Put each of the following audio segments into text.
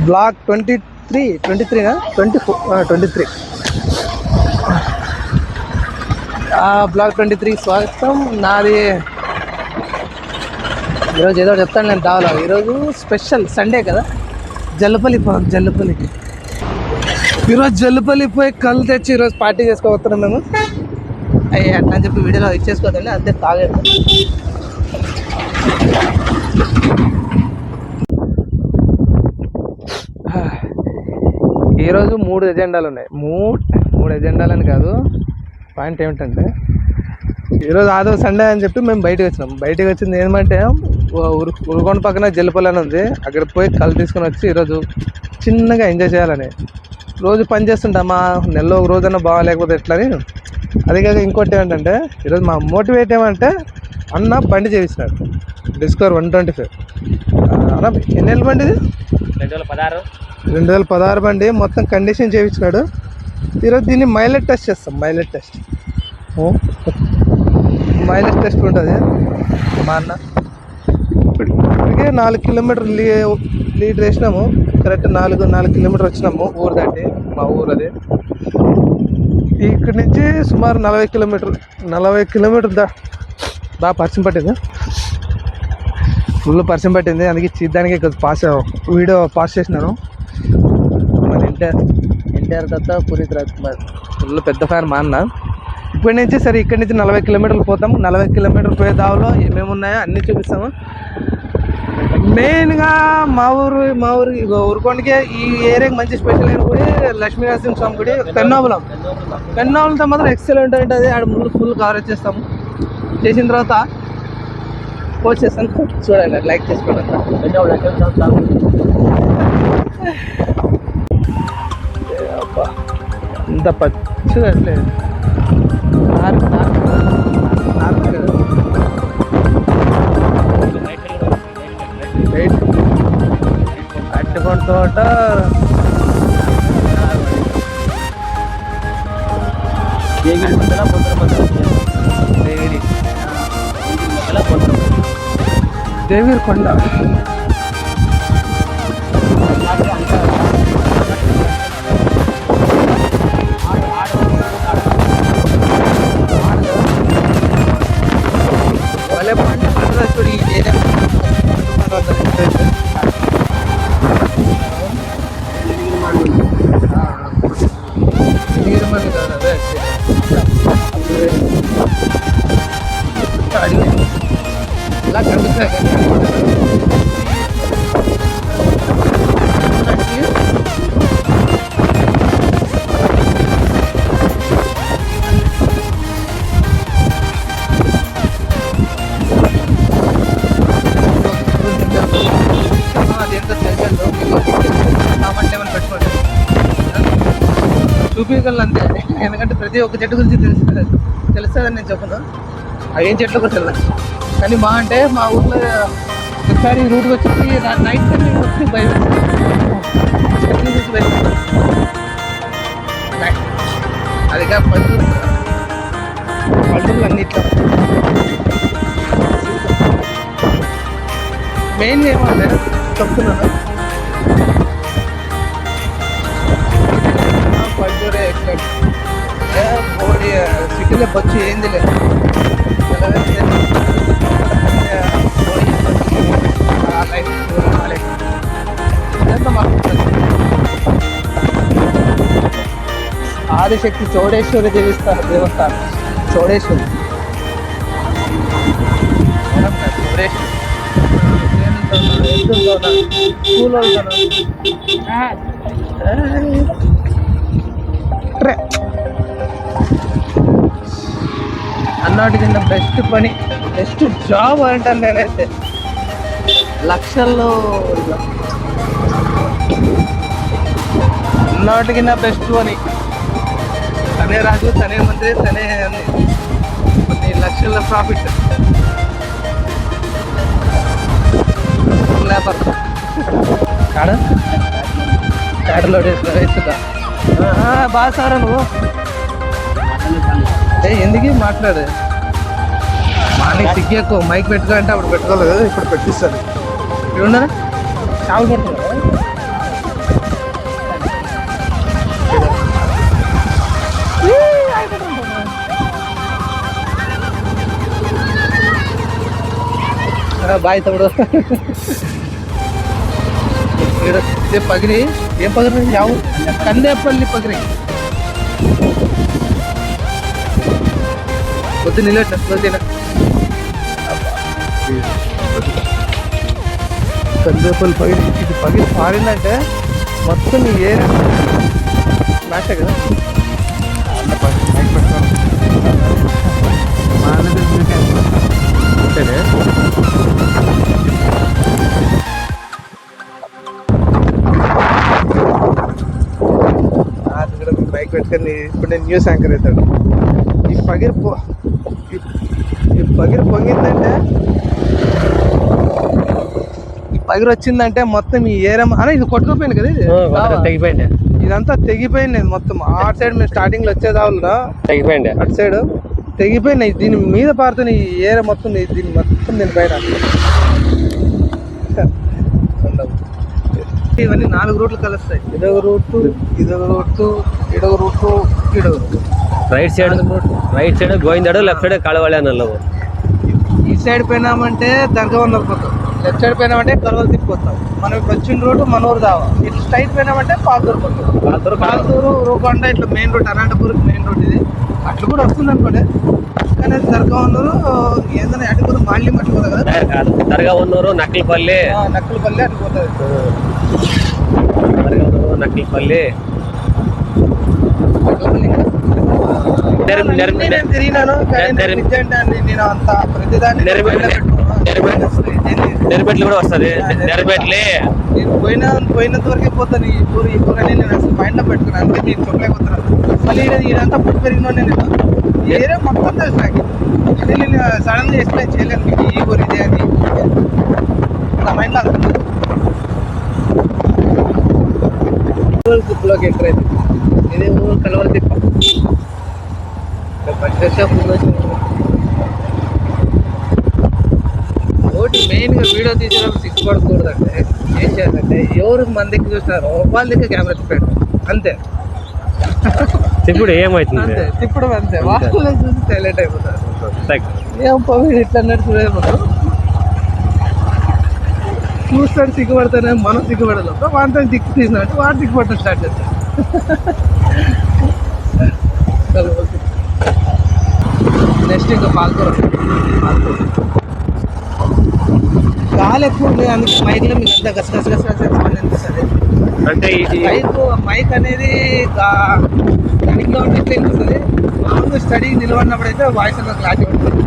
Black 23 black 23 స్వాగతం. నాది ఈరోజు ఏదో చెప్తాను నేను దావలో. ఈరోజు స్పెషల్ సండే కదా, జల్లుపల్లి పోదాం. జల్లుపల్లికి ఈరోజు జల్లుపల్లి పోయి కళ్ళు తెచ్చి ఈరోజు పార్టీ చేసుకోబోతున్నాం మేము. అయ్యి అట్లా అని చెప్పి వీడియోలో ఇచ్చేసుకోదండి, అంతే తాగేది. ఈరోజు 3 ఎజెండాలు ఉన్నాయి. మూడు ఎజెండాలని కాదు, పాయింట్ ఏమిటంటే ఈరోజు ఆదో సండే అని చెప్పి మేము బయటకు వచ్చినాం. బయటకు వచ్చింది ఏమంటే ఉరుకొండ పక్కన జల్లిపల్లి అని ఉంది, అక్కడ పోయి కళ్ళు తీసుకొని వచ్చి ఈరోజు చిన్నగా ఎంజాయ్ చేయాలని. రోజు పని చేస్తుంటామా, నెలలో ఒక రోజైనా బాగాలేకపోతే ఎట్లా అని. అదే కాక ఇంకోటి ఏమంటే ఈరోజు మా మోటివేట్ ఏమంటే అన్న బండి చేయించినాడు, డిస్కవర్ 125. అన్న ఎన్నేళ్ళ బండి ఇది? 2016 బండి, మొత్తం కండిషన్ చేయించినాడు. ఈరోజు దీన్ని మైలేజ్ టెస్ట్ చేస్తాం. మైలేజ్ టెస్ట్ ఉంటుంది. మా అన్న ఇప్పటికే 4 కిలోమీటర్ లీడ్ వేసినాము. కరెక్ట్ 4 కిలోమీటర్ వచ్చినాము ఊరు దాటి. మా ఊరు అది. ఇక్కడి నుంచి సుమారు 40 కిలోమీటర్ బాగా పరిచయం పట్టింది, ఫుల్ పరిచయం పట్టింది. అందుకే చూద్దానికి వీడియో పాస్ చేసినాను. మన ఎన్టీఆర్ దత్త, పునీత్ రాజ్కుమార్ ఫుల్ పెద్ద ఫ్యాన్ మా అన్న. ఇప్పటి నుంచి సరే ఇక్కడి నుంచి 40 కిలోమీటర్లు పోతాం. 40 కిలోమీటర్లు పోయే దావలో ఏమేమి ఉన్నాయో అన్నీ చూపిస్తాము. మెయిన్గా మా ఊరు ఊరుకొండకే ఈ ఏరియాకి మంచి స్పెషల్ అయిన గుడి లక్ష్మీనరసింహ స్వామి గుడి. పెన్నోబులంతో మాత్రం ఎక్సలెంట్ ఉంటుంది. ఆడ ముందు ఫుల్ కవరేజ్ చేస్తాము. చేసిన తర్వాత పోస్ట్ చేస్తాను, చూడండి, లైక్ చేసుకోండి. అంత పచ్చిగా లేదు, అట్టుకొని తోట దేవీరకొండ. భలే పంట చూడు ఈ ఏరియా. ఇలా కనిపిస్తాయి అదేంటో తెలియదు. కాబట్టి ఏమైనా పెట్టుకోండి, చూపించగలను అంతే. ఎందుకంటే ప్రతి ఒక్క చెట్టు గురించి తెలుస్తుందని నేను చెప్పను. అవి ఏం చెట్లు కూడా తెలియదు. కానీ అంటే మా ఊర్లో ఒకసారి రూట్కి వచ్చి నైట్ టైం వచ్చి బయట చెట్లు చూసి వెళ్ళిపోతాం. అదిగా పల్లెటూరు అన్నిట్లో మెయిన్గా ఏమంటే చెప్తున్నాను, పల్లెటూరే ఎక్సలెంట్. బోడి సిటీలో వచ్చి ఏంది లేదు. ఆదిశక్తి చౌడేశ్వరి దేవస్థానం చౌడేశ్వరి. అన్నటికి బెస్ట్ పని, బెస్ట్ జాబ్ అంటాను నేనైతే. లక్షల్లో అన్నటికి బెస్ట్ పని. తనే రాజు, తనే మంత్రి, తనే కొన్ని లక్షల ప్రాఫిట్. లేబర్ కాడలో వేస్తుందా బాగా సారా నువ్వు ఎందుకు మాట్లాడు. మార్నింగ్ సిగ్గు ఎక్కువ. మైక్ పెట్టుకోవాలంటే అప్పుడు పెట్టుకోలేదు, ఇప్పుడు పెట్టిస్తాను. ఇక్కడ ఉండరా చేపలు పడుతున్నా బాయ్ తమ్ముడు. ఇదే పగిరి, ఏం పగిరి? యావు కందేపల్లి పగిరి. కొద్ది నిలట కొద్దిన కందేపల్లి పగిరి. ఇది పగిరి పారిందంటే మొత్తం ఏ మ్యాచ్ కదా. అంతేనే బైక్ పెట్టుకొని ఇప్పుడు నేను న్యూస్ యాంకర్ అవుతాడు. ఈ పగిరి పొంగిందంటే, ఈ పగిరి వచ్చిందంటే మొత్తం ఈ ఏరం అని ఇది కొట్టుకోపోయింది కదా. ఇది తెగిపోయింది, ఇదంతా తెగిపోయింది మొత్తం. ఆ సైడ్ మేము స్టార్టింగ్ లో వచ్చేదావులుగా తెగిపోయింది, అటు సైడ్ తెగిపోయినాయి. దీని మీద పారుతున్న ఈ ఏర మొత్తం, దీన్ని మొత్తం దీని పైన. ఇవన్నీ 4 రూట్లు కలుస్తాయి. ఇదొక రూటు, ఇదొక రూటు, ఇడొక రూటు, ఇడొక రూటు. రైట్ సైడ్ గోవిందాడు, లెఫ్ట్ సైడ్ కాళవాళ్ళ నల్లవు. ఈ సైడ్ పోయినామంటే దర్గవం వెళ్ళిపోతాం, లెఫ్ట్ సైడ్ పోయినామంటే కలవలు తిప్పిపోతాం. మనం ఇప్పుడు వచ్చిన రూటు మనూరు దావా. ఇట్లా స్ట్రైట్ పోయినామంటే పాల్తూరు పోతాం. పాల్తూరు రూపంట ఇట్లా మెయిన్ రూట్, అనంతపూర్కి మెయిన్ రూట్ ఇది. అట్లా కూడా వస్తుంది అనుకోండి. కానీ అది దర్గావన్నూరు ఏదైనా అటుకుని మాళ్ళీ మట్టుకోదు కదా. దర్గావన్నూరు, నక్కలపల్లి అటుకుపోతుంది. దర్గావన్నూరు, నక్కలపల్లి తిరిగినాను. నేను అంత ప్రతిదాన్ని నెరబెట్లు కూడా వస్తుంది. నెరబెట్లే నేను పోయినంత వరకే పోతాను. ఈ ఊరు అని నేను అసలు మైండ్లో పెట్టుకున్నాను. అందుకే నేను చెప్పలేకపోతున్నాను. మళ్ళీ ఇదంతా పుట్టి పెరిగినా నేను ఏరే మొత్తం తెలుసు నాకు. అది నేను సడన్గా ఎక్స్ప్లెయిన్ చేయలేను మీకు ఈ ఊరు ఇదే అని. నా మైండ్లో అనుకుంటుంది. తిప్పులోకి ఎంటర్ అయింది. ఇదే ఊరు కలవల తిప్ప. ఒకటి మెయిన్గా వీడియో తీసేటప్పుడు సిగ్గుపడకూడదంటే ఏం చేయాలంటే, ఎవరు మన దగ్గర చూసినారో వాళ్ళ దగ్గర కెమెరా తిప్పాడు అంతే. ఇప్పుడు ఏమవుతుంది అంతే తిప్పడం అంతే. వాళ్ళ చూసి సైలెంట్ అయిపోతారు. ఏం వీడు ఇట్లా అన్నట్టు చూడైపోతారు. చూస్తాడు సిగ్గుపడతానే, మనం సిగ్గుపడదు. వాటితో దిక్కు తీసినట్టు వాడు సిగ్గుపడటం స్టార్ట్ చేస్తాడు. నెక్స్ట్ ఇంకా పాల్కూర. గాలి ఎక్కువ ఉంది, అందుకే మైక్లో మీకు అంతా గసగసగసగస అనిపిస్తుంది. అంటే మైక్ అనేది ఇంట్లో ఉంటే ఇట్లా అనిపిస్తుంది. మామూలుగా స్టడీ నిలబడినప్పుడు అయితే వాయిస్ అనేది క్లారిటీ ఉంటుంది.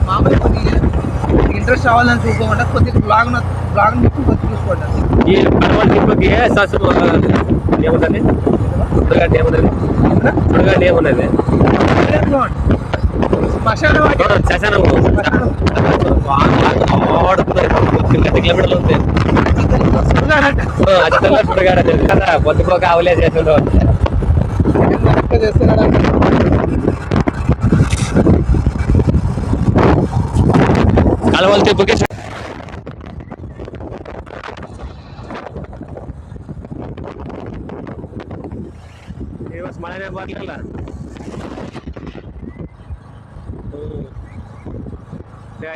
మామూలుగా కొద్దిగా ఇంట్రెస్ట్ రావాలని చూసుకోకుండా కొద్దిగా బ్లాగ్ కొద్దిగా చూసుకోండి. ఈ ఏమున్నది ఏమున్నది కిలోమీటర్లు ఉంది కదా. పొద్దుపోక ఆవులే చేస్తుండవు. కలవలు తిప్పుకి ಮಳೆನೇ ಬರ್ಲಿಲ್ಲ.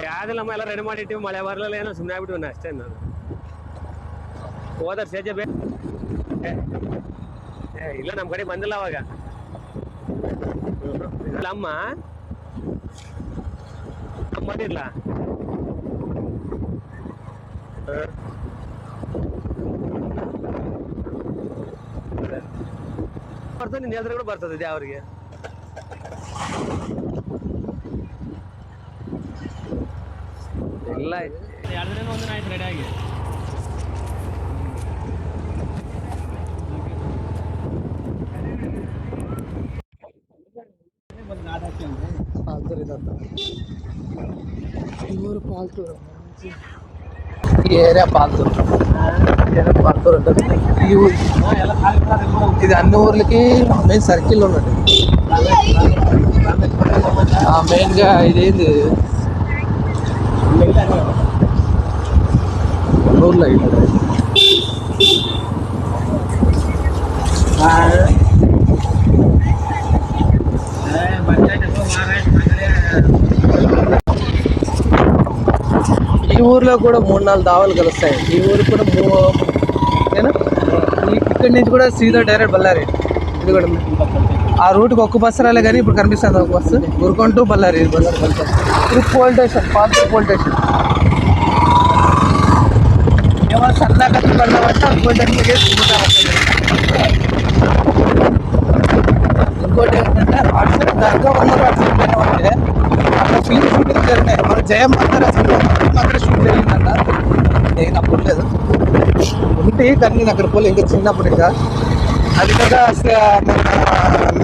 ಯಾವ್ದಿಲ್ಲ ಎಲ್ಲ ರೆಡಿ ಮಾಡಿಟ್ಟಿವಿ, ಮಳೆ ಬರ್ಲಿಲ್ಲ ಏನೋ ಸುಮ್ಮನೆ ಆಗ್ಬಿಟ್ಟಿವಿ ಅಷ್ಟೇ. ನಾನು ಹೋದ ಸೇಜೆ ಇಲ್ಲ ನಮ್ಮ ಕಡೆ ಬಂದಿಲ್ಲ ಅವಾಗ. ಅಮ್ಮ ಬಂದಿಲ್ಲ. ಬರ್ತದೆ, ನಿನ್ನ ಹೆಸರು ಕೂಡ ಬರ್ತದೆ ಅವ್ರಿಗೆ. ಎಲ್ಲ 2 ದಿನ 1 ದಿನ ಆಯ್ತು ರೆಡಿ ಆಗಿ. పాల్తూరు ఈ ఏరియా పాల్తూరు ఉంటుంది. ఈ ఊరు ఇది అన్ని ఊర్లకి మెయిన్ సర్కిల్ ఉన్నట్టు. మెయిన్గా ఇదేంది ఊర్లో ఈ ఊర్లో కూడా 3-4 దావాలు కలుస్తాయి. ఈ ఊరికి కూడా ఇక్కడి నుంచి కూడా సీదా డైరెక్ట్ బళ్ళారి. ఇది కూడా ఆ రూట్కి ఒక్క బస్సు రాలే కానీ ఇప్పుడు కనిపిస్తుంది ఒక bus. Urukonda to Bellary bus. ఇది పోల్ స్టేషన్, పాత పోల్ స్టేషన్. ఏమో సన్నకత్తి వెళ్ళబట్టి పోల్ స్టేషన్. ఇంకోటి ఏంటంటే అటు సైడ్ దర్గా ఉన్నారు, అటు సైడ్ అంటే అక్కడ ఫిలిం షూటింగ్ జరిగినాయి. మన జయం అందరూ అక్కడ షూట్ జరిగిందంట. నేను అప్పుడు లేదు ఉంటే కానీ నేను అక్కడ పోలే, ఇంకా చిన్నప్పుడు. ఇంకా అది కదా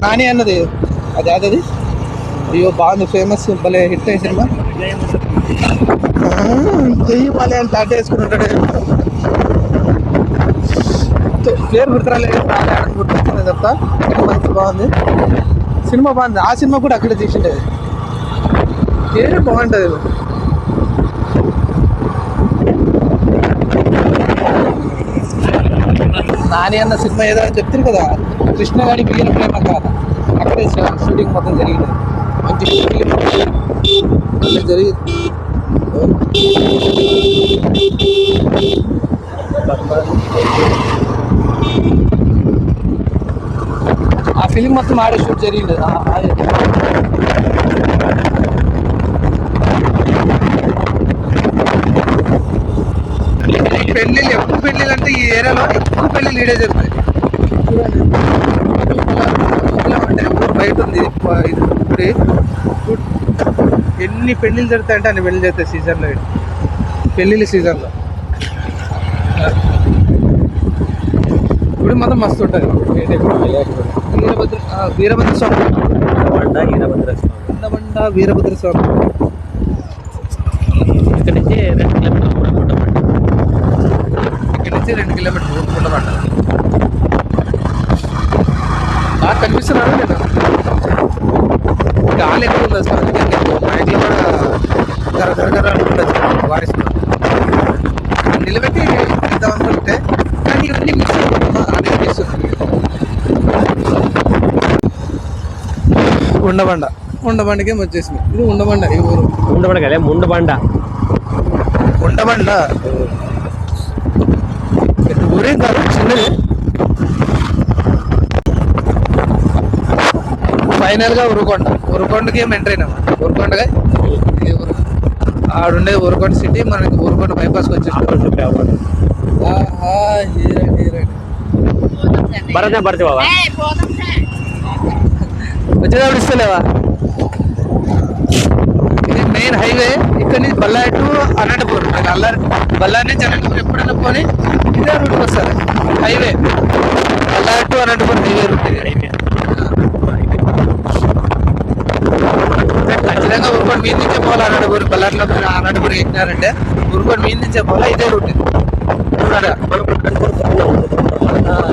నాని అన్నది అది అదది. అయ్యో బాగుంది, ఫేమస్, భలే హిట్ అయ్యి సినిమా. చెయ్యాలి అని టాటా వేసుకుంటాడు. పేరు గుర్తురాలేదు, గుర్తొచ్చింది తప్ప. మంచి బాగుంది సినిమా, బాగుంది. ఆ సినిమా కూడా అక్కడే తీసిండేది. పేరు బాగుంటుంది. నాని అన్న సినిమా ఏదో చెప్తారు కదా, కృష్ణగాడి బియ్యం ప్రేమ కాదు, అక్కడే షూటింగ్ మొత్తం జరిగింది. మంచి జరిగింది. ఆ ఫిలిం మొత్తం ఆడే షూట్ జరిగింది. పెళ్ళిళ్ళు ఎక్కువ పెళ్ళిళ్ళు అంటే ఈ ఏరియాలో ఎక్కువ పెళ్ళిళ్ళు ఈడే జరుగుతాయి. అంటే బయట ఉంది ఇప్పుడు ఎన్ని పెళ్ళిళ్ళు జరుగుతాయంటే అన్ని పెళ్ళి జరుగుతాయి సీజన్లో. పెళ్ళిళ్ళ సీజన్లో ఇప్పుడు మాత్రం మస్తు ఉంటుంది. వీరభద్ర స్వామి, వీరభద్ర స్వామి ఇక్కడ నుంచి 2 కిలోమీటర్లు ఉండమంట. బాగా కనిపిస్తున్నాను నేను. గాలి ఎక్కువ ఉంది అసలు. మైక్లో కూడా గర ఉంటుంది వాయిస్. నిలబెట్టి ఇద్దామనుకుంటే కానీ ఇవన్నీ మిస్ అనిపిస్తుంది. ఉండబండకే వచ్చేసింది. ఇది ఉండబండ. ఈ ఊరు ఉండబండ కదా, ముండబండ. ఉండబండ ఊరేం కాదు, చిన్నది. ఫైనల్గా ఉరుకొండకి ఏం ఎంటర్ అయినామా. ఉరుకొండగా ఇది ఆడుండేది ఉరుకొండ సిటీ. మనకి ఉరుకొండ బైపాస్కి వచ్చేసి వచ్చేటప్పుడు ఇస్తలేవా. ఇది మెయిన్ హైవే. ఇక్కడ నుంచి బళ్ళారి టు అనంతపూర్. బళ్ళారి నుంచి అనంతపూర్ ఎప్పుడైనా పోనీ ఇదే రూట్కి వస్తుంది. Highway Bellary to Anantapur highway route. ఖచ్చితంగా ఉరుకోండి మీద నుంచే పోవాలి. అనంతపూర్ బళ్ళారిలో అనంతపూర్ ఎక్కినారంటే ఉరుకోండి మీద నుంచే పోవాలి. ఇదే రూట్.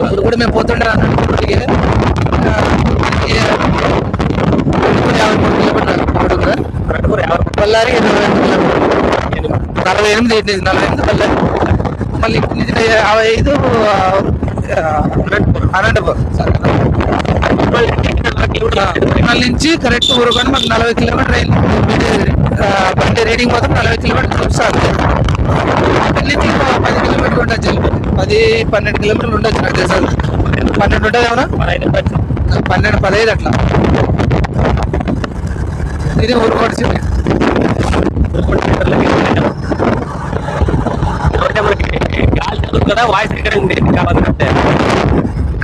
ఇప్పుడు కూడా మేము పోతుండే అనంతపూర్కి 53 కిలోమీటర్. బళ్ళారి 48 బళ్ళారి. మళ్ళీ ఇక్కడి నుంచి 55 అనంతపూర్. మళ్ళీ నుంచి కరెక్ట్ ఊరుకొని మాకు 40 కిలోమీటర్ అయింది. బండి రీడింగ్ మొత్తం 40 కిలోమీటర్ చూస్తారు. అక్కడి నుంచి 10 కిలోమీటర్లు ఉండొచ్చు, 10-12 కిలోమీటర్లు ఉండొచ్చు. నాకు తెలుసు 12 ఉంటుంది ఏమన్నా, 12-15 అట్లా. ఇది ఊరుకోట సిటీ.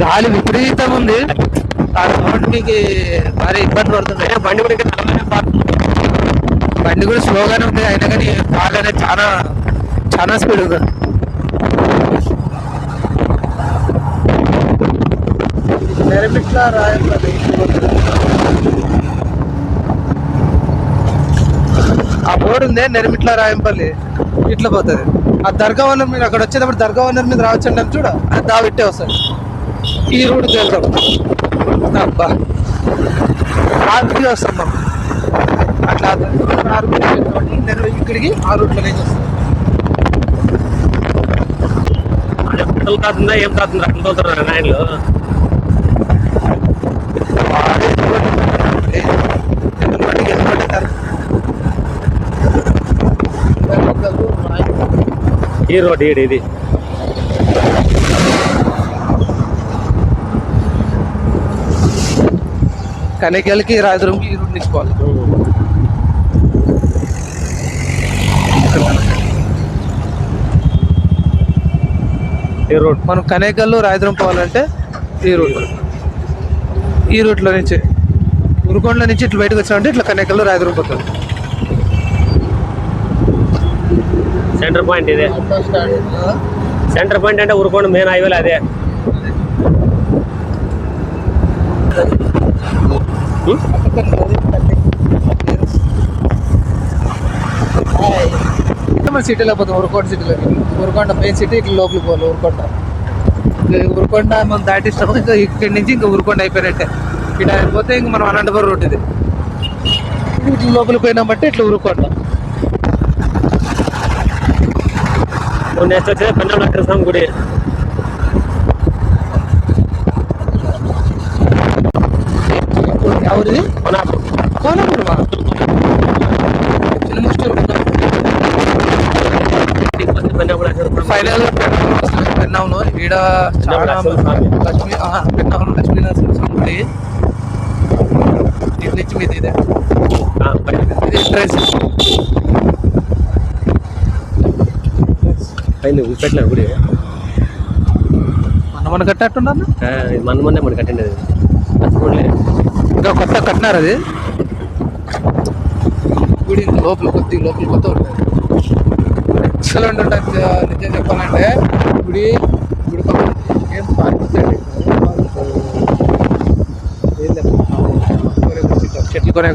గాలి విపరీతంగా ఉంది. మీకు భారీ ఇబ్బంది పడుతుంది. బండి కూడా స్లోగానే ఉంది, అయినా కానీ కార్ అనేది చాలా స్పీడ్ ఉంది. నెరమిట్ల రాయపల్లి ఆ బోర్డు ఉంది. నెరమిట్ల రాయంపల్లి ఇట్లా పోతుంది. ఆ దర్గా ఓనర్ మీరు అక్కడ వచ్చేటప్పుడు దర్గా ఓనర్ మీద రావచ్చండి అని చూడ, అది దావిట్టే వస్తుంది. ఈ రూట్కి వెళ్తాం. అబ్బా ఆరుకి వస్తాం మనం అట్లా. ఇక్కడికి ఆ రూట్లో నుంచి వస్తాం. కాతుందా ఏం కాతుందా అక్కడ తోలుతున్నారు నాయనలు. ఈ రోడ్ ఇది కనేకల్కి రాయదుర్గంకి ఈ రూట్ నుంచి పోవాలి. ఈ రోడ్ మనం కనేకల్ రాయదుర్గం పోవాలంటే ఈ రూట్లో నుంచి ఉరుకొండలో నుంచి ఇట్లా బయటకు వచ్చామంటే ఇట్లా కనేకల్ రాయదుర్గం పోతుంది. సెంటర్ పాయింట్ ఇదే. సెంటర్ పాయింట్ అంటే ఉరుకొండ మెయిన్ హైవేలో అదే. మన సిటీలో పోతాం, ఉరుకొండ సిటీలో. ఉరుకొండ మెయిన్ సిటీ ఇట్లా లోపలికి పోవాలి. ఉరుకొండ మనం దాటిస్తాము. ఇంకా ఇక్కడి నుంచి ఇంకా ఉరుకొండ అయిపోయినట్టే. ఇట్లా పోతే ఇంక మనం అనంతపురం రోడ్ ఇది. ఇట్లా లోపలికి పోయినామంటే ఇట్లా ఉరుకొండ. నెక్స్ట్ వచ్చేది పెన్నం నరసింహస్వామి గుడి. ఎవరిది? కోనపురమా? ఫైనల్ పెన్నాంలో ఈడ చాలా పెన్నాంలో లక్ష్మీ నరసింహస్వామి గుడి. ఇటు నుంచి మీద ఇదే ఇది ఎంట్రన్స్. పెట్టిన గుడి మన కట్టినట్టున్నా మొన్నే మన కట్టింది. ఇంకా కొత్త కట్టినారు అది గుడి. లోపల కొత్త ఉంటుంది. ఎక్సలెంట్ ఉంటుంది నిజం చెప్పాలంటే. గుడి పక్కన ఏం పార్క్ చెట్లు కొనే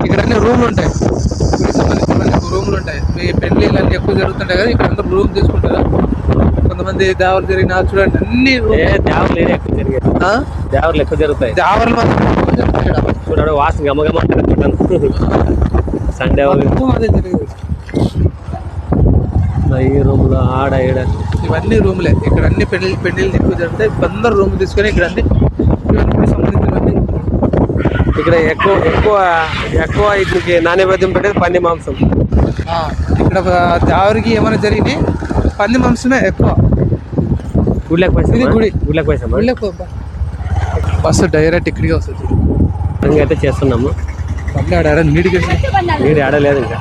ఇక్కడ అన్ని రూమ్లు ఉంటాయి. గుడికి సంబంధించిన రూమ్లు ఉంటాయి. మీ పెళ్ళిళ్ళు అన్నీ ఎక్కువ జరుగుతుంటాయి కదా, ఇక్కడ అందరూ రూమ్ తీసుకుంటారా. కొంతమంది దేవలు జరిగిన చూడండి అన్ని దేవర్లు ఎక్కువ జరుగుతాయి. దేవర్లు చూడండి వాసన గమగమ సండే అదే జరిగేది. ఈ రూమ్ లో ఆడ ఈడ ఇవన్నీ రూమ్లే. ఇక్కడ అన్ని పెళ్లిళ్ళు ఎక్కువ జరుగుతాయి. అందరు రూమ్ తీసుకొని ఇక్కడ అన్ని సంబంధించినవన్నీ. ఇక్కడ ఎక్కువ ఇట్లకి నాణ్యవేద్యం పెట్టేది పంది మాంసం. ఇక్కడ దేవరికి ఏమైనా జరిగినాయి పంది మాంసమే ఎక్కువ. గుడిలోకి బస్సు డైరెక్ట్ ఇక్కడికి వస్తుంది. అయితే చేస్తున్నాము. బండి ఆడారా? నీడు ఆడలేదు ఇంకా.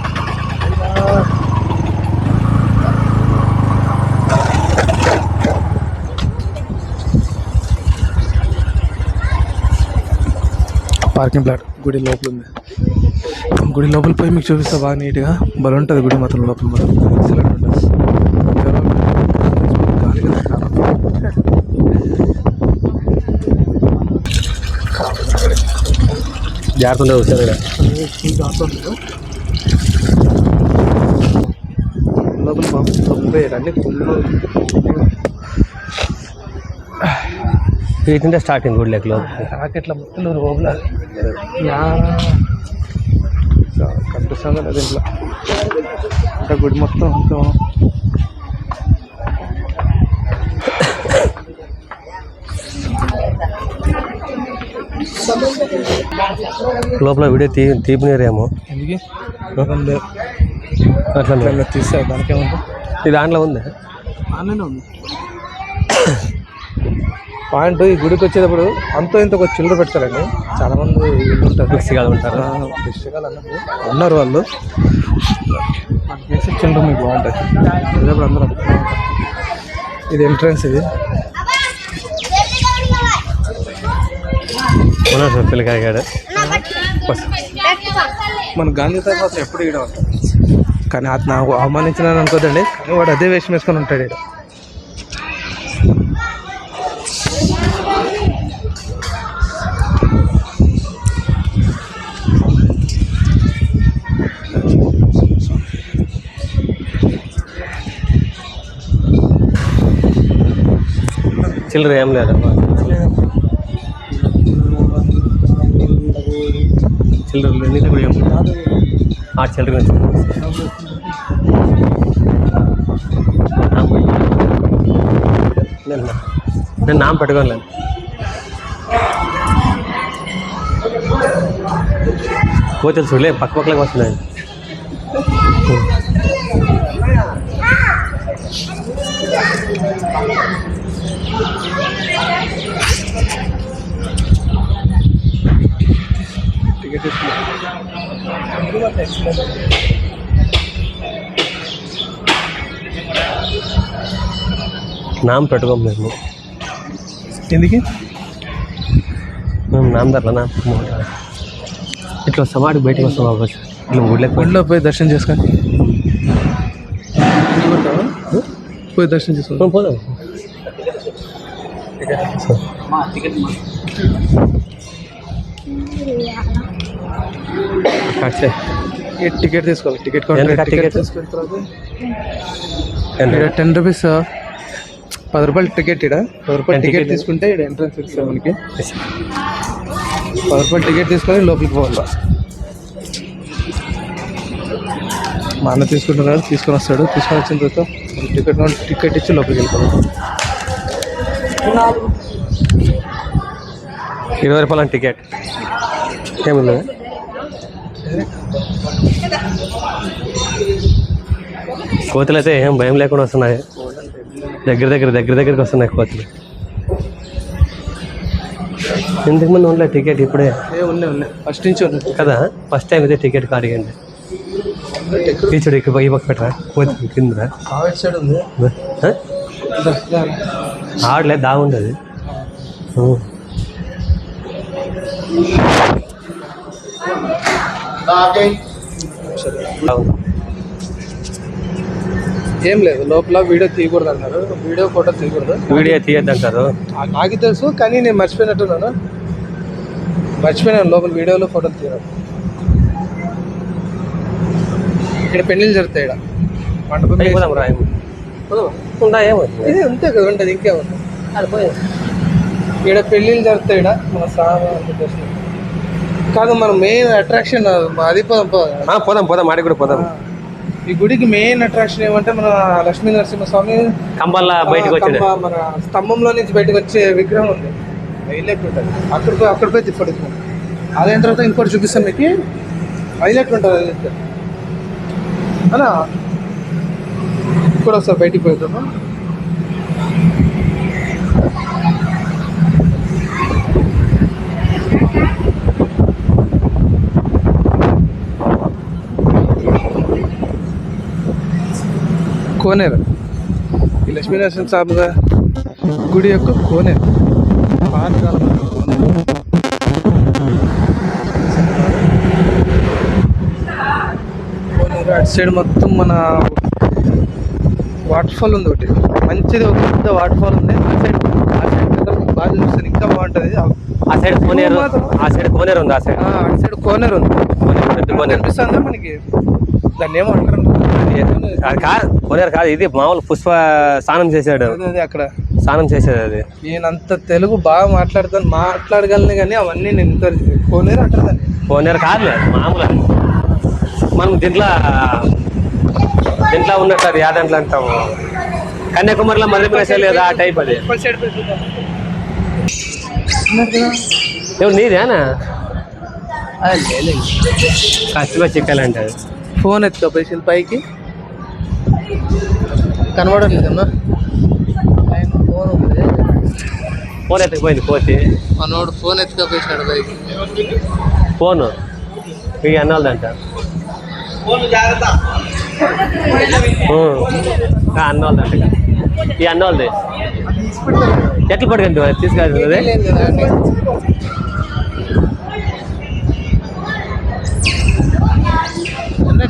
పార్కింగ్ ప్లాట్ గుడి లోపల ఉంది. గుడి లోపల పోయి మీకు చూపిస్తా బాగా నీట్గా. బలం ఉంటుంది గుడి మాత్రం లోపల మాత్రం ఎక్సలెంట్ ఉంటుంది. జాగ్రత్తగా వచ్చారు లోపల అన్ని ఫుల్ ఇటుంటే స్టార్టింగ్ గుడి లెక్కలో రాకెట్ల మొత్తం లోపల కనిపిస్తాం కదా దీంట్లో. ఇంకా గుడి మొత్తం లోపల వీడియో తీపినేరేమో అట్లా తీసా. దానికేముంది? ఇది దాంట్లో ఉంది, ఆన్లైన్ ఉంది. పాయింట్ ఈ గుడికి వచ్చేటప్పుడు అంతో ఇంత ఒక చిల్లర పెడతారండి. చాలా మంది ఉంటారు, భిక్షగాలు ఉంటారు. భిక్షగాలు అన్నప్పుడు ఉన్నారు వాళ్ళు. మనకి వేసే చిల్లర మీకు బాగుంటుంది. వెళ్ళేప్పుడు అందరూ ఇది ఎంట్రన్స్. ఇది పిల్లకాయగాడు మన గాంధీ తాత అసలు ఎప్పుడు ఇక్కడ ఉంటాడు. కానీ అది నాకు అవమానించినాను అనుకోదండి. కానీ వాడు అదే వేషం వేసుకొని ఉంటాడు ఇక్కడ. చిల్లర ఏం లేదా? చిల్లర నీళ్ళు కూడా ఏం ఆ చిల్లర నేను నామ పెట్టుకోలేను. కోతులు చూడలే పక్క పక్కలకు వస్తున్నాయి. నామ్ పెట్టుకోం మేము ఎందుకు మేము నామదారుల నా ఇట్లా వస్తాం వాడికి బయటకు వస్తాం అవ్వచ్చు. ఇట్లా గుడిలో పోయి దర్శనం చేసుకొని పోయి దర్శనం చేసుకొని పోదాం. టికెట్ తీసుకోవాలి. టికెట్ టికెట్ తీసుకున్న తర్వాత 10 రూపీస్ 10 రూపాయలు టికెట్. ఇక్కడ 10 రూపాయలు టికెట్ తీసుకుంటే ఇక్కడ ఎంట్రన్స్ ఇస్తారు మనకి. 10 రూపాయలు టికెట్ తీసుకొని లోపలికి పోవాలి. మా అన్న తీసుకుంటున్నాడు, తీసుకొని వస్తాడు. తీసుకొని వచ్చిన తర్వాత టికెట్ ఇచ్చి లోపలికి వెళ్ళిపోవాలి. 20 రూపాయల టికెట్ ఏమి లేదు. కోతులు అయితే ఏం భయం లేకుండా వస్తున్నాయి. దగ్గరికి వస్తున్నాయి కోతులు. ఇంతకు ముందు ఉండలే టికెట్, ఇప్పుడే ఉన్నాయి ఫస్ట్ నుంచి ఉన్నాయి కదా. ఫస్ట్ టైం అయితే టికెట్ అడిగండి. టీచర్ ఇక్కడ ఈ పక్క పెట్టరా కోతి కింద సైడ్ ఉంది. ఆడలే దాగుంది అది. ఏం లేదు, లోపల వీడియో తీయకూడదు అన్నారు. వీడియో ఫోటో తీయకూడదు. వీడియో తీయద్దు అంటారు. నాకు తెలుసు, కానీ నేను మర్చిపోయినాను. లోపల వీడియోలో ఫోటోలు తీయడం. ఇక్కడ పెళ్ళిళ్ళు జరుగుతాయి. ఇక్కడ మండపం ఇది అంతే కదా ఉంటుంది. ఇంకేముంది ఇక్కడ పెళ్ళిళ్ళు జరుగుతాయి. ఇక్కడ మన దర్శనం కాదు, మన మెయిన్ అట్రాక్షన్ అది. పోదాం మాడి కూడా పోదాం. ఈ గుడికి మెయిన్ అట్రాక్షన్ ఏమంటే మన లక్ష్మీ నరసింహస్వామి కంబల్లా బయటకు వచ్చి మన స్తంభంలో నుంచి బయటకు వచ్చే విగ్రహం ఉంది. హైలైట్ ఉంటుంది. అక్కడ పోయి తిప్పడు. అదైన తర్వాత ఇంకోటి చూపిస్తాను మీకు. హైలైట్ ఉంటుంది. అలా ఇక్కడ వస్తారు, బయటికి పోతాము. కోనేరు, ఈ లక్ష్మీనరసింహ స్వామి గుడి యొక్క కోనేరు. పాతకాలం కోనేరు. అటు సైడ్ మొత్తం మన వాటర్ ఫాల్ ఉంది ఒకటి మంచిది. ఒక పెద్ద వాటర్ ఫాల్ ఉంది. ఆ సైడ్ బాగా చూస్తారు, ఇంకా బాగుంటుంది. ఆ సైడ్ కోనేరు ఉంది. ఆ సైడ్ అటు సైడ్ కోనేరు ఉంది. కనిపిస్తుందా మనకి? దాన్ని ఏమో అంటారు. కోనేరు కాదు ఇది, మామూలు పుష్ప స్నానం చేసాడు. అక్కడ స్నానం చేసేది అది. నేను అంత తెలుగు బాగా మాట్లాడగలను, కానీ అవన్నీ నేను ఇంత కోనేరు అంటారు. దాన్ని కోనేరు కాదులే, మామూలు మనం దీంట్లో ఉన్నట్టు అది యాదంట్లో అంటాము. కన్యాకుమారిలో మధ్యప్రదేశ్ లేదా ఆ టైప్ అది. ఎవరు నీదేనా? కష్టంగా చిక్కాలంటే అది. ఫోన్ ఎత్తుకపోయింది పైకి, కనబడడం లేదన్నా. ఫోన్ ఎత్తుకుపోయింది కోతి. మనోడు ఫోన్ ఎత్తుకపోయినాడు పైకి. ఫోను ఈ అన్నోళ్ళదంట. అన్నోళ్ళదంట. ఈ అన్నోళ్ళది ఎట్లా పడుకుంది తీసుకెళ్తుంది.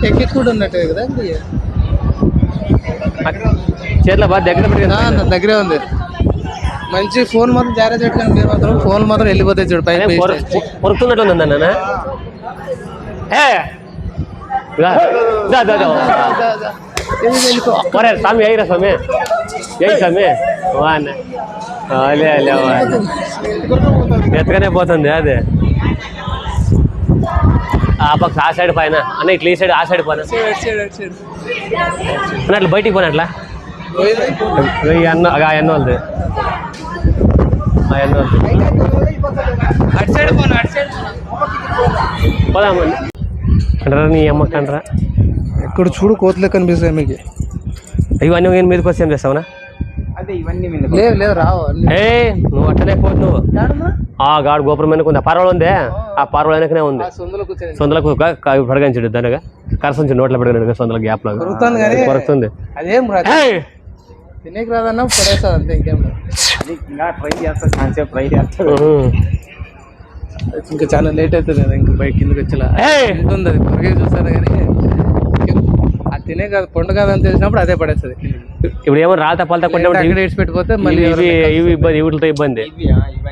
టికెట్ కూడా ఉన్నట్టు కదా చేతిలో బాగా దగ్గరే ఉంది. మంచి ఫోన్ మాత్రం జాగ్రత్త పెట్టుకుని మాత్రం ఫోన్ మాత్రం వెళ్ళిపోతాయి. చూడు పైన పొరుకుతున్నట్టు ఉంది అన్న. స్వామి అయ్యిరా స్వామి, స్వామి ఎత్తగానే పోతుంది అదే. ఆ పక్క ఆ సైడ్ పైన అన్న, ఇట్లా ఈ సైడ్ ఆ సైడ్ పైన అన్న, అట్లా బయటికి పోయినట్లా అన్న వాళ్ళది. అటు సైడ్ పోదామండి. కండ్రా నీ అమ్మ కండ్రా. ఎక్కడ చూడు కోతులే కనిపిస్తాయి మీకు. ఇవన్నీ నేను మీదకి వస్తే ఏం చేస్తావునా? లేవు లేవు రావు. ఏ నువ్వు అట్టనే పోదు నువ్వు. ఆ గాడు గోపురం మీద కొంత పర్వాలు ఉందే, ఆ పర్వాలు వెనకనే ఉంది. సొందలకు పడగంచుడు దానిగా కరసంచు నోట్లో పడగడు సొందల గ్యాప్ లాగా కొరుకుతుంది. అదేం తినేకి రాదన్నా పడేస్తుంది అంతే, ఇంకేం ఇంకా చాలా లేట్ అవుతుంది కదా ఇంకా బైక్ కిందకి వచ్చేలా ఉంటుంది. అది పొరగే చూస్తారు కానీ అది తినే కాదు పొండ కాదని తెలిసినప్పుడు అదే పడేస్తుంది. ఇప్పుడు ఏమో రాత పలత కొట్టినప్పుడు ఇడిచి పెట్టిపోతే మళ్ళీ ఇవి ఇబ్బంది, వీటితో ఇబ్బంది.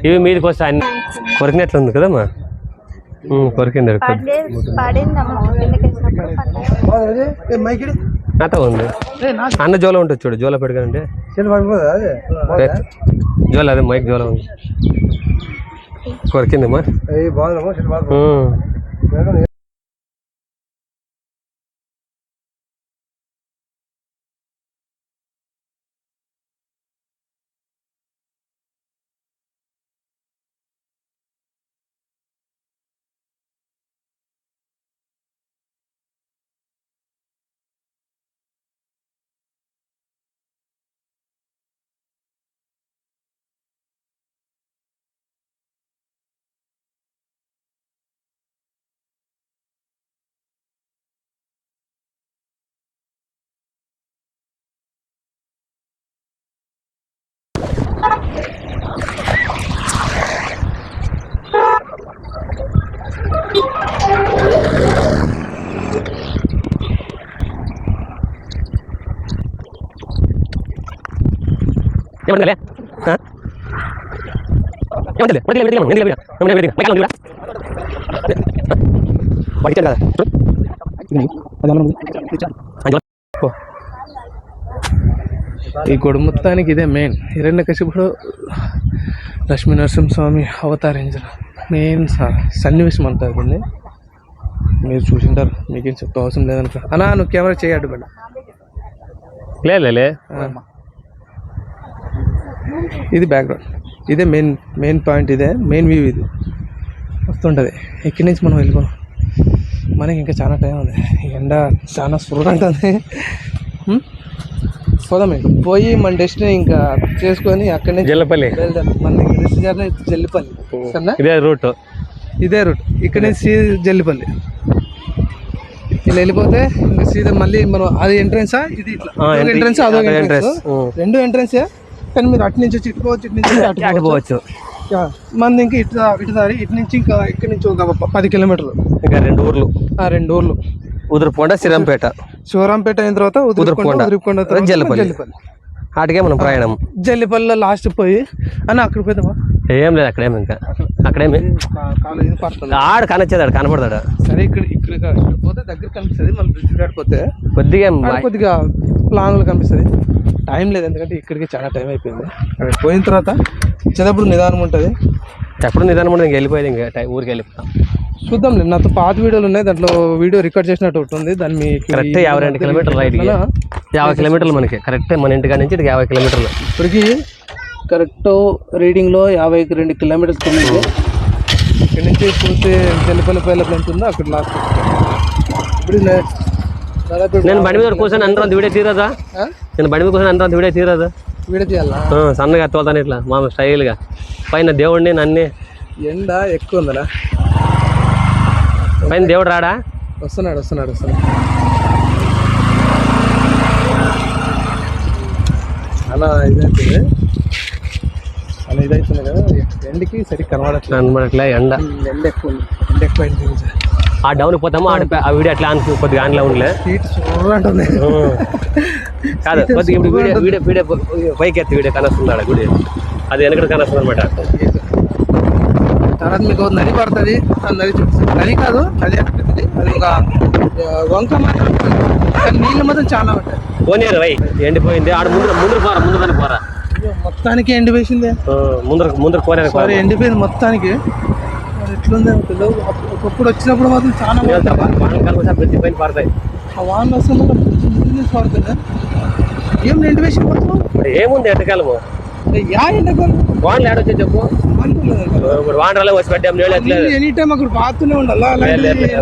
ఇవి మీదకి వస్తే అన్ని కొరికినట్లుంది కదమ్మా. కొరికింది నాతో ఉంది. అన్న జోల ఉంటుంది చూడు, జోల పెడగానంటే జోల అదే మైక్ జోల ఉంది. కొరికిందమ్మా. ఏమంటే ఈ గొడవ మొత్తానికి ఇదే మెయిన్. హిరణ్యకశిపుడు లక్ష్మీ నరసింహస్వామి అవతారించారు మెయిన్ సన్నివేశం అంటారు దీన్ని. మీరు చూసింటారు, మీకేం చెప్తా అవసరం లేదనుకో. అన్నా నువ్వు కెమెరా చేయడ్డు బిడ్డ. లే ఇది బ్యాక్గ్రౌండ్, ఇదే మెయిన్ పాయింట్, ఇదే మెయిన్ వ్యూ. ఇది వస్తుంటుంది. ఇక్కడి నుంచి మనం వెళ్ళిపోం, మనకి ఇంకా చాలా టైం ఉంది. ఎండ చాలా సురుగా ఉంటుంది. పోదాం ఇంకా పోయి మన డెస్టినీ ఇంకా చేసుకొని అక్కడి నుంచి జల్లపల్లి మన జల్లిపల్లి సరేనా? ఇదే రూట్ ఇక్కడ నుంచి జల్లిపల్లి ఇలా వెళ్ళిపోతే ఇంకా సీదా మళ్ళీ మనం అది ఎంట్రెన్సా, ఇది ఇట్లా ఎంట్రెన్స్ అదొక ఎంట్రెన్స్, రెండు ఎంట్రెన్సే. కానీ మీరు అటు నుంచి వచ్చి ఇటుకోవచ్చు, ఇటు నుంచి అటు పోవచ్చు. మంది ఇంకా ఇటు దారి ఇటు నుంచి ఇంకా ఇక్కడి నుంచి ఒక 10 కిలోమీటర్లు. ఇంకా 2 ఊర్లు, 2 ఊర్లు. ఉదురుకొండ, శివరాంపేట అయిన తర్వాత ఉదురుకొండ, జల్లిపల్లి. ఆటకే మనం ప్రయాణం. జల్లిపల్లిలో లాస్ట్ పోయి అని అక్కడ పోతామా? ఏం లేదు అక్కడేమి, ఇంకా అక్కడేమి ఆడ కనొచ్చేది, ఆడ కనపడతాడు. సరే ఇక్కడ పోతే దగ్గర కనిపిస్తుంది. మళ్ళీ బ్రిడ్జ్ దాటిపోతే కొద్దిగా లాంగ్లో కనిపిస్తుంది. టైం లేదు, ఎందుకంటే ఇక్కడికి చాలా టైం అయిపోయింది. అక్కడ పోయిన తర్వాత వచ్చేటప్పుడు నిదానం ఉంటుంది. ఎప్పుడు నిదానం ఉంటుంది, ఇంకా వెళ్ళిపోయేది, ఇంకా ఊరికి వెళ్ళిపోతాం. చూద్దాం లేదు, నాతో పాత వీడియోలు ఉన్నాయి, దాంట్లో వీడియో రికార్డ్ చేసినట్టు ఉంటుంది. దాన్ని కరెక్ట్ 52 కిలోమీటర్లు రైట్, 50 కిలోమీటర్లు మనకి కరెక్ట్. మన ఇంటికాడ నుంచి 50 కిలోమీటర్లు. ఇప్పటికి కరెక్ట్ రీడింగ్లో 52 కిలోమీటర్స్ ఉంది. ఇక్కడ నుంచి పూర్తి జల్లిపల్లి పైలప్ ఎంత ఉందో అక్కడ లాస్ట్. ఇప్పుడు నేను బండి మీద కూర్చొని అందరం వీడియో తీరదా? నేను బండి మీద కూర్చొని అందరం వీడియో తీరదా? వీడియో తీయాలా? సన్నగా తోలుతాను ఇట్లా మామూలు స్టైల్గా. పైన దేవుడిని నన్నే. ఎండ ఎక్కువ ఉందరా? పైన దేవుడు రాడా? వస్తున్నాడు. అలా ఇదవుతుంది కదా, ఎండకి సరిగ్గా కనబడట్లే. ఎండ ఎక్కువ. ఆ డౌన్ పోతాము, ఆ వీడియో అట్లా కొద్దిగా ఆన్లో ఉండలే కాదు. కొద్దిగా ఇప్పుడు వీడియో పైకి ఎత్తి వీడియో కనొస్తుంది గుడి, అది వెనకడ కనొస్తుంది అనమాట. తర్వాత మీకు నది పడుతుంది, ఆ నది చూపిస్తుంది. నది కాదు, నది అనిపిస్తుంది. అది ఒక వంక మాత్రం, కానీ నీళ్ళు మాత్రం చాలా ఉంటాయి. పోనీరు వై ఎండిపోయింది. ఆడ ముందు దాన్ని పోరా, మొత్తానికి ఎండి వేసిందే. ముందర పోనీ ఎండిపోయింది మొత్తానికి. ఎట్లుంది ఒకప్పుడు వచ్చినప్పుడు మాత్రం చాలా పైన పడతాయి. ఆ వాన వస్తుంది పడుతుంది. ఏం ఎండి వేసి ఏముంది ఎండకాలము యా ఎండాకాలం వానలు ఏడొచ్చా చెప్పు ఇప్పుడు వానరాలే వచ్చి డ్యామ్ నీళ్ళు ఎట్లేదు ఎనీ టైం అక్కడ పారుతూనే ఉండాలా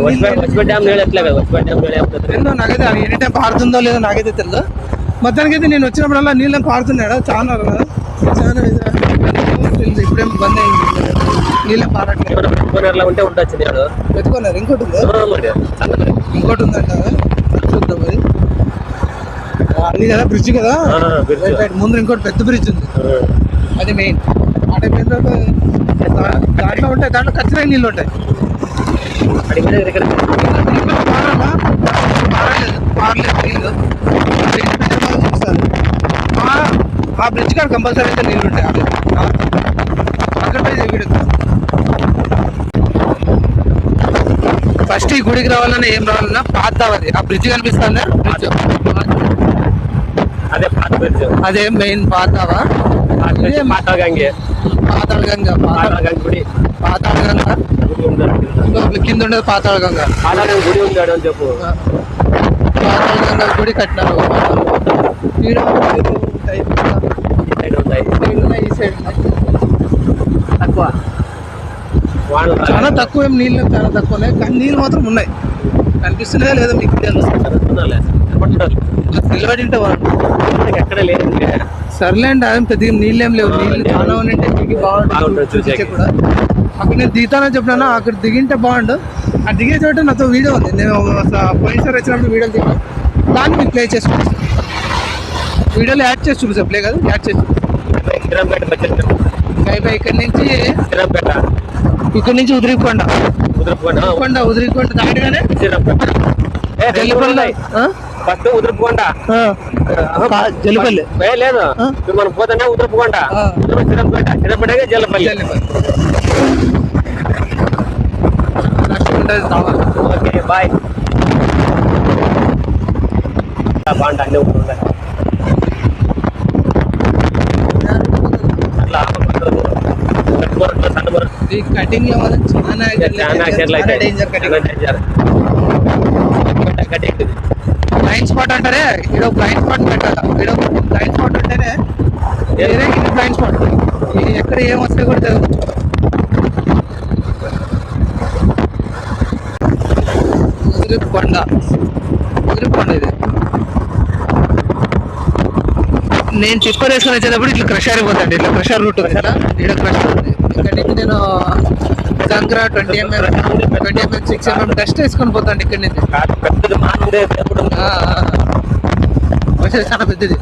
వచ్చి డ్యామ్ నీళ్ళు ఎట్లే కదా వచ్చి డ్యామ్ నీళ్ళు ఏమవుతుంది ఏందో నాకైతే ఎనీ టైం పారుతుందో లేదో నాకైతే తెలియదు. మొత్తానికి అయితే నేను వచ్చినప్పుడల్లా నీళ్ళని పారుతున్నాడు చాలా చాలా తెలుసు. ఇప్పుడేం బంద్ అయింది, నీళ్ళే పారట్లేదు. పెట్టుకునేలా ఉంటే ఉండొచ్చు నేను పెట్టుకున్నారు. ఇంకోటి ఉందా? ఇంకోటి ఉందంట, చూద్దాం. అది అది కదా బ్రిడ్జ్ కదా, ముందు ఇంకోటి పెద్ద బ్రిడ్జ్ ఉంది, అది మెయిన్. ఆ టైప్ దాంట్లో ఉంటాయి, దాంట్లో ఖచ్చితంగా నీళ్ళు ఉంటాయి. పారలేదు నీళ్ళు, ఆ బ్రిడ్జ్ కాడ కంపల్సరీ అయితే నీళ్ళు ఉంటాయి. అక్కడ ఫస్ట్ ఈ గుడికి రావాలన్నా ఏం రావాలన్నా పాతది ఆ బ్రిడ్జ్ కనిపిస్తుంది, అదే పాత బ్రిడ్జ్, అదే మెయిన్ పాతావా, పాతాళ గంగే, పాతాళ గంగ, గుడి, పాతాళ గంగ కింద ఉండేది పాతాళ గంగ. గుడి ఉన్నాడు అని చెప్పు. పాతాళ గంగ గుడి కట్టినారు. ఈ సైడ్ తక్కువ, చాలా తక్కువ, ఏం నీళ్ళు చాలా తక్కువనే, కానీ నీళ్ళు మాత్రం ఉన్నాయి. కనిపిస్తున్నాయా లేదా మీకు? నిలబడి ఉంటే ఎక్కడ లేదు. సర్లేండి, అదేం పెద్దగా నీళ్ళు ఏం లేవు. నీళ్ళు చాలా ఉంటే దిగి బాగుంటుంది చూసే కూడా. అక్కడ నేను దిగుతానని చెప్పినా, అక్కడ దిగింటే బాగుండు. ఆ దిగే చోట నాతో వీడియో ఉంది, నేను పోయినసారి వచ్చినప్పుడు వీడియోలు దిగాను, దాన్ని మీకు ప్లే చేసి వీడియోలో యాడ్ చేసి చూపిస్తాను. ప్లే కాదు, యాడ్ చేసి ఇక్కడ నుంచి ఉదిరికొండ దాటిగానే ఫస్ట్ ఉదురుపుకొండ జల్లిపల్లి లేదు, మనం పోతానే ఉదురుపుకొండ, చిన్నపేట జల్లపల్లి. Okay bye. బాగుంటా అన్నీ ఉంటాయి అట్లా కటింగ్ లో బ్లైండ్ స్పాట్ అంటారే, ఇక్కడ బ్లైండ్ స్పాట్ పెట్టాలి. ఇక్కడ బ్లైండ్ స్పాట్ ఉంటేనే వేరే బ్లైండ్ స్పాట్, ఎక్కడ ఏం వస్తే కూడా తెలియదు. ఉదిరికొండ ఇది. నేను టిప్పర్ వేసుకొని వచ్చేటప్పుడు ఇట్లా క్రషర్ అయిపోతాండి, ఇట్లా క్రషర్ రూట్ ఉంది కదా, ఇక్కడ క్రషర్ ఉంది. ఇక్కడ నుంచి నేను సంక్రా 20 mm 6 mm డస్ట్ వేసుకొని పోతాండి ఇక్కడ నుంచి. చాలా పెద్దది.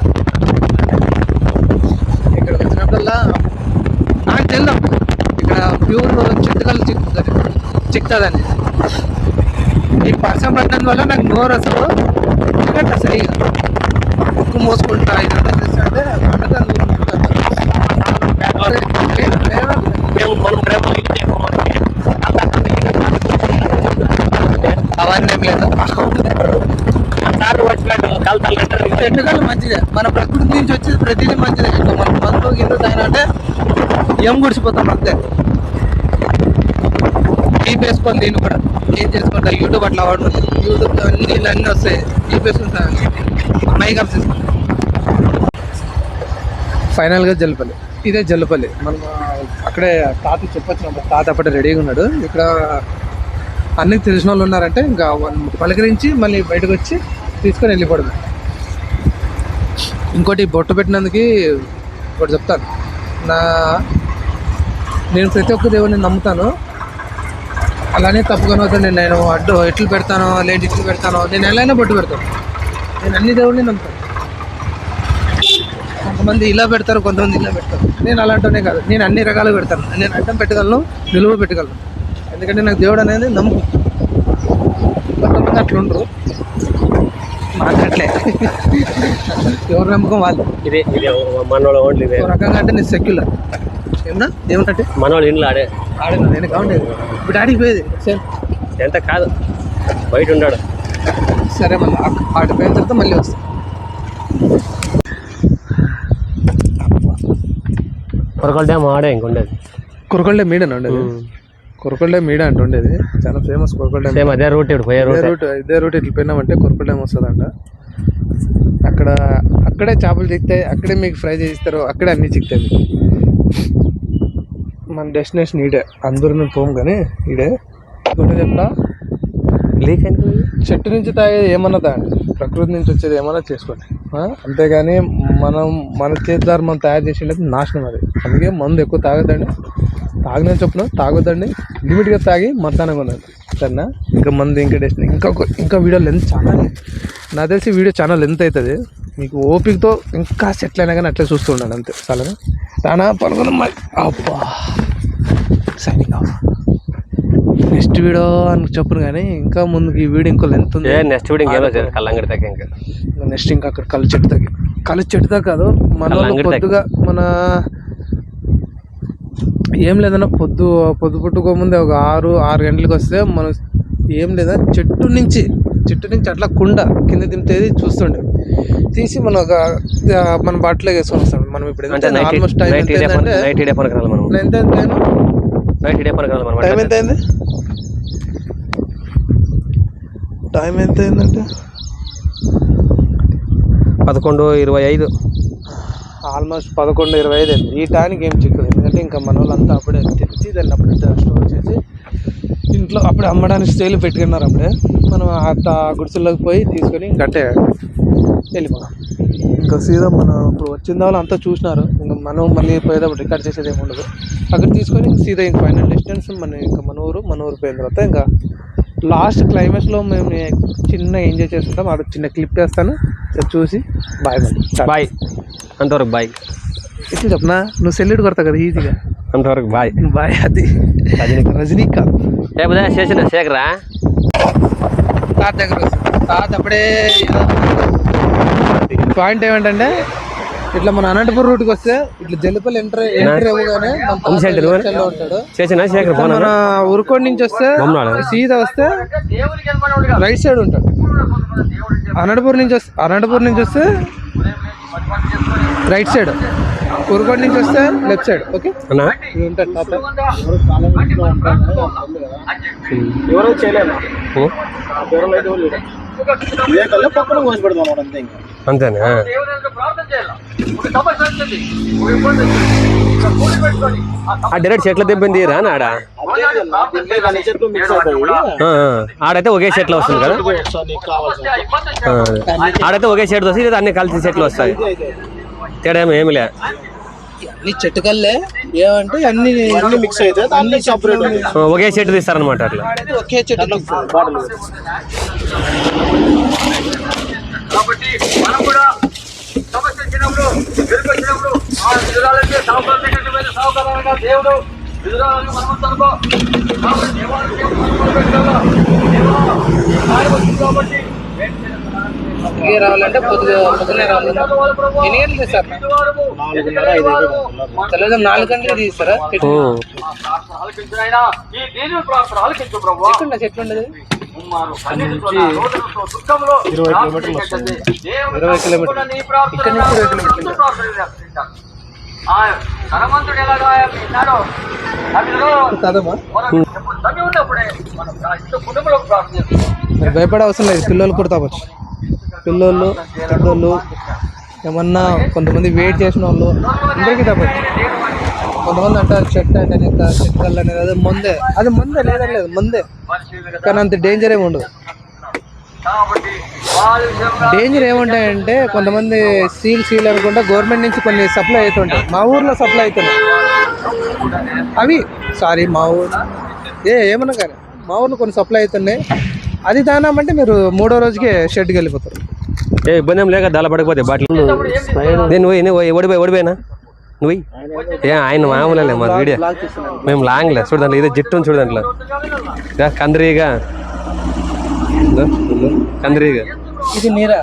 ఇక్కడ వచ్చినప్పుడల్లా నాకు తెలుదాం, ఇక్కడ ప్యూర్ చిత్తకలు చిక్కుతుందని. ఈ వర్షం పడడం వల్ల నాకు నోరు అసలు సరిగా ఉక్కు మోసుకుంటా ఇదంతా చేస్తుంటే అవన్నీ ఏం లేదు. ఎండకాలం మంచిదే, మన ప్రకృతి నుంచి వచ్చేది ప్రతిదీ మంచిదే. మన మందు గిందు తాగినంటే ఏం గుడిసిపోతాం అంతే. కీప్ వేసుకొని దీన్ని కూడా ఏం చేసుకుంటా, యూట్యూబ్ అట్లా వాడుతుంది, యూట్యూబ్ నీళ్ళు అన్నీ వస్తాయి, కీప్ వేసుకుంటాను మైకప్ తీసుకుంటాం. ఫైనల్గా జల్లిపల్లి, ఇదే జల్లిపల్లి. మనం అక్కడే తాత చెప్పొచ్చినప్పుడు తాత అప్పుడే రెడీగా ఉన్నాడు. ఇక్కడ అన్నీ తెలిసిన వాళ్ళు ఉన్నారంటే ఇంకా పలకరించి మళ్ళీ బయటకు వచ్చి తీసుకొని వెళ్ళిపోవడం. ఇంకోటి బొట్టు పెట్టినందుకు ఒకటి చెప్తాను, నేను ప్రతి ఒక్క దేవుడిని నమ్ముతాను, అలానే తప్పుకొని అవుతాను. నేను అడ్డు ఎట్లు పెడతానో లేదంటే ఇట్లు పెడతానో, నేను ఎలా బొట్టు పెడతాను. నేను అన్ని దేవుడిని నమ్ముతాను. కొంతమంది ఇలా పెడతారు, కొంతమంది ఇలా పెడతారు. నేను అలాంటినే కాదు, నేను అన్ని రకాలు పెడతాను. నేను అడ్డం పెట్టగలను, నిలువ పెట్టగలను, ఎందుకంటే నాకు దేవుడు అనేది నమ్మకం. కొంతమంది అట్లా ఉండరు, మాట్లాడలే ఎవరు నమ్మకం వాళ్ళు. ఇది మనోళ్ళ ఓన్లీ ఒక రకంగా అంటే నేను సెక్యులర్. ఏమన్నా ఏమంటే మనోళ్ళు ఇంట్లో ఆడే నేను కావండి. ఇప్పుడు ఆడికి పోయేది ఎంత కాదు, బయట ఉన్నాడు. సరే మళ్ళీ ఆడిపోయిన తర్వాత మళ్ళీ వస్తాను. కొరకొండ డ్యామ్ ఆడే ఇంకొండేది, కొరకొండ మీడ ఉండేది, కొరకొండ మీడ అంటే ఉండేది. చాలా ఫేమస్ కొరకొండ. సేమ్ అదే రూట్, ఇప్పుడు పోయే రూట్ ఇదే రూట్ ఇట్లా పోయినామంటే కొరకొండ డ్యామ్ వస్తుందంట. అక్కడ అక్కడే చేపలు చిక్తాయి, అక్కడే మీకు ఫ్రై చేస్తారు, అక్కడే అన్నీ చిక్తాయి మీకు. మన డెస్టినేషన్ ఈడే, అందరూ మేము పోము కానీ ఈడే. ఇంకోటి చెప్తా, లీక్ అయింది. చెట్టు నుంచి తాగేది ఏమన్నా తాగండి, ప్రకృతి నుంచి వచ్చేది ఏమన్నా చేసుకోండి. అంతేగాని మన చేతి ద్వారా మనం తయారు చేసేది నాశనం అది. అందుకే మందు ఎక్కువ తాగొద్దండి, తాగిన చొప్పున తాగొద్దండి, లిమిట్గా తాగి మతానంగా ఉందండి, సరేనా? ఇంకా మంది ఇంకా డెస్టినేషన్ ఇంకా వీడియో లెంత్ చాలా, నాకు తెలిసి వీడియో చాలా లెంత్ అవుతుంది. మీకు ఓపికతో ఇంకా సెటిల్ అయినా కానీ అట్లా చూస్తూ ఉండండి అంతే, చాలా రానా పనుకున్నాం. అబ్బా సరే, నెక్స్ట్ వీడియో అని చెప్పను కానీ ఇంకా ముందుకు ఈ వీడియో ఇంకో లెంత్ ఉంది. నెక్స్ట్ వీడియో కళ్ళంగడి తగ్గ ఇంకా నెక్స్ట్ ఇంకా అక్కడ కళ్ళు చెట్టు దాకా కాదు, మన పొద్దుగా మన ఏం లేదన్నా పొద్దు పుట్టుకోముందే ఒక 6 గంటలకు వస్తే మనం ఏం లేదా చెట్టు నుంచి అట్లా కుండ కింద దింపేది చూస్తుండే, తీసి మనం మన బట్టలో వేసుకొని వస్తాం. మనం ఇప్పుడు ఆల్మోస్ట్ టైం ఎంత అయిందంటే టైం ఎంత అయిందంటే 11:25. ఆల్మోస్ట్ 11:25 అయింది. ఈ టైంకి ఏం చిక్కదు, ఎందుకంటే ఇంకా మన వాళ్ళంతా అప్పుడే తెచ్చి దాన్ని అప్పుడే స్టోర్ చేసి ఇంట్లో అప్పుడే అమ్మడానికి స్టైల్ పెట్టుకున్నారు. అప్పుడే మనం ఆ గుడిసెల్లోకి పోయి తీసుకొని గట్టే వెళ్ళిపోతాం. ఇంకా సీదా మనం ఇప్పుడు వచ్చిన వాళ్ళు అంతా చూసినారు, ఇంకా మనం మళ్ళీ పోయేటప్పుడు రికార్డ్ చేసేది ఏమి ఉండదు. అక్కడ తీసుకొని సీదా ఇంక ఫైనల్ డిస్టెన్స్ మన ఊరు పోయిన తర్వాత ఇంకా లాస్ట్ క్లైమాక్స్లో మేము చిన్న ఎంజాయ్ చేసుకుంటాం. అక్కడ చిన్న క్లిప్ చేస్తాను, చూసి బాయ్ అంతవరకు బాయ్. ఎట్లా చెప్పనా, నువ్వు సెల్యూట్ కొడతావు కదా ఈజీగా, అంతవరకు బాయ్. అది రజనీకాంత్ శేఖరా తాత దగ్గర తాత అప్పుడే. పాయింట్ ఏమంటే ఇట్లా మన అనంతపురం రూట్కి వస్తే ఇట్లా జల్లిపల్లి ఎంటర్ అవ్వగానే ఉంటాడు. మన ఉరుకోడి నుంచి వస్తే సీదా వస్తే రైట్ సైడ్ ఉంటాడు. అనంతపురం నుంచి వస్తే రైట్ సైడ్, ఉరుకోడి నుంచి వస్తే లెఫ్ట్ సైడ్. ఓకే ఉంటాడు తాత. ఎవరో చేయలేదు అంతేనా? డైరెక్ట్ చెట్ల దింపింది రానాడా? ఆడైతే ఒకే చెట్లు వస్తుంది కదా, ఆడైతే ఒకే చెట్లు వస్తుంది, అన్ని కలిసి చెట్లు వస్తాయి, తేడా ఏమి లే. అన్ని చెట్టుకల్లే ఏమంటే అన్ని మిక్స్ అయితే అన్ని సపరేట్ ఒకే చెట్టు తీస్తారనమాట. అట్లా ఒకే చెట్టు కాబట్టి మనం కూడా సమస్య వచ్చినప్పుడు వచ్చినప్పుడు ఆ విధురాలకే సహకారంగా దేవుడు విధురాలను మనమంతనుకో కాబట్టి రావాలంటే పొద్దునే రావాలి. ఎన్ని గంటలు తీస్తారు? 4 గంటలు తీస్తారా? చెట్లు ఉండదు, 20 కిలోమీటర్లు వస్తుంది. 20 కిలోమీటర్లు ఇక్కడ నుంచి 20 కిలోమీటర్లు. భయపడే అవసరం లేదు, పిల్లలు కూడా తాగొచ్చు. పిల్లలు పెద్దోళ్ళు ఏమన్నా కొంతమంది వెయిట్ చేసిన వాళ్ళు అందరికీ తప్పచ్చు. కొంతమంది అంటారు చెట్టు అంటే చెట్టు అనేది అది మందే లేదని లేదు, మందే కానీ అంత డేంజర్ ఏమి ఉండదు. డేంజర్ ఏముంటాయంటే కొంతమంది సీల్ అనుకుంటా గవర్నమెంట్ నుంచి కొన్ని సప్లై అవుతుంటాయి. మా ఊర్లో సప్లై అవుతున్నాయి అవి, సారీ మా ఊరు ఏమన్నా కానీ మా ఊర్లో కొన్ని సప్లై అవుతున్నాయి. అది దానామంటే మీరు 3వ రోజుకే షెడ్కి వెళ్ళిపోతారు. ఇబ్బంది ఏం లేక దాల పడిపోతే బాటిల్ నేను ఓడిపోయినా నువ్వు ఆయన మామూలే మా వీడియో మేము లాంగ్లే చూడండి, ఇదే జిట్టు చూడండి కందిరీగా ఇది నీరా,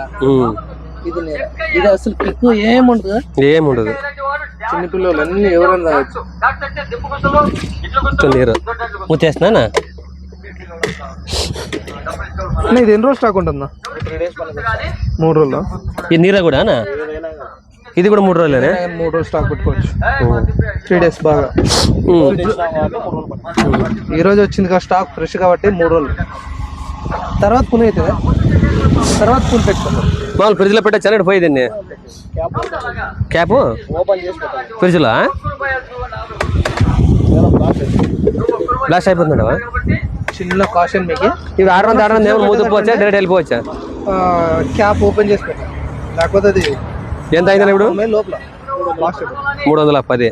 ఇది అసలు పిక్కు ఏముండదు. చిన్నపిల్లలు అన్ని ఎవరన్నా నీరు ముచ్చేస్తున్నా. ఇది ఎన్ని రోజులు స్టాక్ ఉంటుందా? 3 రోజులు. ఈ నీరా కూడా ఇది కూడా 3 రోజులేనే. 3 రోజులు స్టాక్ పెట్టుకోవచ్చు, 3 డేస్ బాగా. ఈ రోజు వచ్చింది కదా స్టాక్ ఫ్రెష్ కాబట్టి 3 రోజులు. తర్వాత పులి అవుతుంది, తర్వాత పులి పెట్టుకుంటాం. మామూలు ఫ్రిడ్జ్లో పెట్టా చెన్నట్టు పోయి దీన్ని క్యాప్ ఫ్రిడ్జ్లో బ్లాస్ట్ అయిపోతుండవా? చిన్న కాషన్ మీకు, ఇవి 600 ఏమో మూతుకుపోవచ్చా, డైరెక్ట్ వెళ్ళిపోవచ్చా? క్యాప్ ఓపెన్ చేసి పెట్టాం, లేకపోతే అది ఎంత అయిందని ఇప్పుడు? లోపల 310.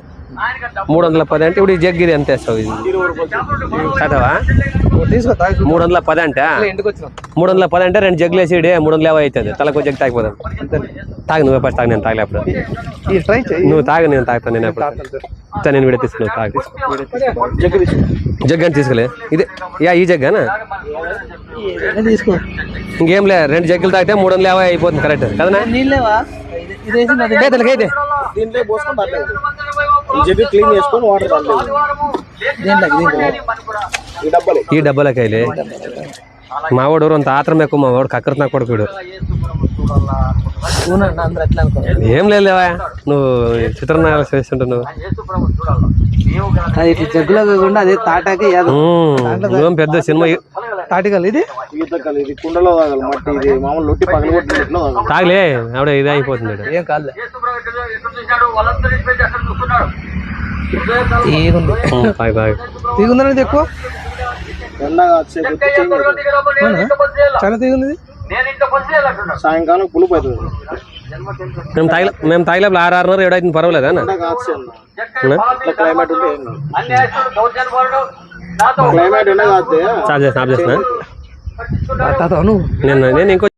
310 అంటే ఇప్పుడు ఈ జగ్ ఇది ఎంత వేస్తావు? ఇది చదవా? తీసుకో 310 అంటే ఇంటికి వచ్చినాం. 310 అంటే 2 జగ్గులు వేసి 350 అవుతుంది. తలకు జగ్ తాగిపోదాం. తాగు నువ్వే ఫస్ట్ తాగు, నేను తాగలే అప్పుడు. ఈ ట్రై చేయి, నువ్వు తాగు, నేను తాగుతాను. నేను అప్పుడు నేను విడ తీసుకున్నావు తాగు. జగ్ అని తీసుకోలే ఇదే ఈ జగ్గానా? తీసుకో. ఇంకేం లే, 2 జగ్గులు తాగితే 350 అయిపోతుంది. కరెక్ట్ కదనా? నీళ్ళేవా అయితే దీంట్లో పోసుకొని జగ్గు క్లీన్ చేసుకొని వాటర్ ఈ డబ్బాలకి వెళ్ళి మా వాడు అంత ఆత్రం ఎక్కువ. మా వాడు కక్కరు నా కొడుకుడు. అందరూ ఎట్లా అనుకో, ఏం లేవా నువ్వు చిత్రనాలు చేస్తుంటావు నువ్వు. ఇట్లా జగ్గులో కాకుండా అదే తాటాకి నువ్వేం పెద్ద సినిమా తాటికల్ ఇది కుండలో తాగాలి, మట్టి ఇది మామూలు లొట్టి పగలగొట్టినట్లు తాగలే ఆవిడ ఇదే అయిపోతుంది. ఏం కాదులే. తీగుందని ఎక్కువ చాలా తీగుంది. సాయంకాలం పులుపు అవుతుంది. మేము తాగిలే 6:30 7 పర్వాలేదా? క్లైమేట్ ఉంటే క్లైమేట్ స్టాప్ చేసిన నేను నేను ఇంకో